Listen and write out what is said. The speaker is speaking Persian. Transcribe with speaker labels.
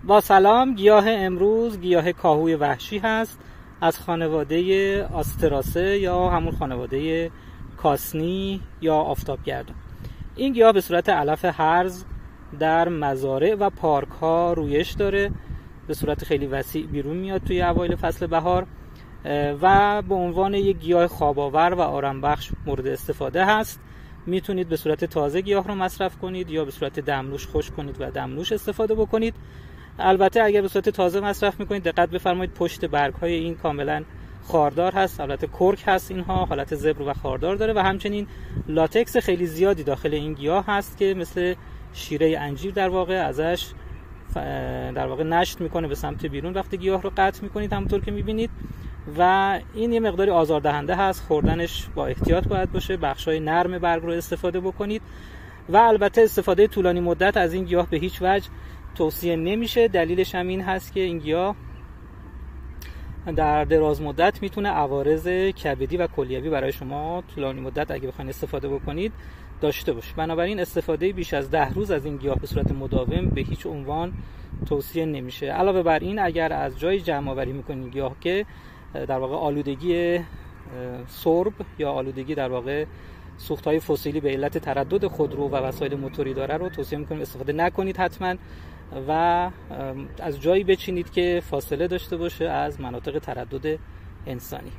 Speaker 1: با سلام، گیاه امروز گیاه کاهوی وحشی هست از خانواده آستراسه یا همون خانواده کاسنی یا آفتابگردان. این گیاه به صورت علف هرز در مزارع و پارک ها رویش داره، به صورت خیلی وسیع بیرون میاد توی اوایل فصل بهار و به عنوان یک گیاه خواب‌آور و آرامبخش مورد استفاده هست. میتونید به صورت تازه گیاه رو مصرف کنید یا به صورت دمنوش خشک کنید و دمنوش استفاده بکنید. البته اگر به صورت تازه مصرف میکنید دقت بفرمایید پشت برگ‌های این کاملا خاردار هست، البته کرک هست، اینها حالت زبر و خاردار داره و همچنین لاتکس خیلی زیادی داخل این گیاه هست که مثل شیره انجیر در واقع ازش نشت میکنه به سمت بیرون وقتی گیاه رو قطع میکنید همونطور که میبینید و این یه مقداری آزاردهنده هست، خوردنش با احتیاط باید باشه. بخشای نرم برگ رو استفاده بکنید و البته استفاده طولانی مدت از این گیاه به هیچ وجه توصیه نمیشه. دلیلش هم این هست که این گیاه در دراز مدت میتونه عوارض کبدی و کلیوی برای شما طولانی مدت اگه بخواید استفاده بکنید داشته باشه. بنابراین استفاده بیش از 10 روز از این گیاه به صورت مداوم به هیچ عنوان توصیه نمیشه. علاوه بر این اگر از جای جمع آوری میکنید گیاه که در واقع آلودگی سرب یا آلودگی در واقع سوخت‌های فسیلی به علت تردد خودرو و وسایل موتوری داره رو توصیه میکنیم استفاده نکنید حتما و از جایی بچینید که فاصله داشته باشه از مناطق تردد انسانی.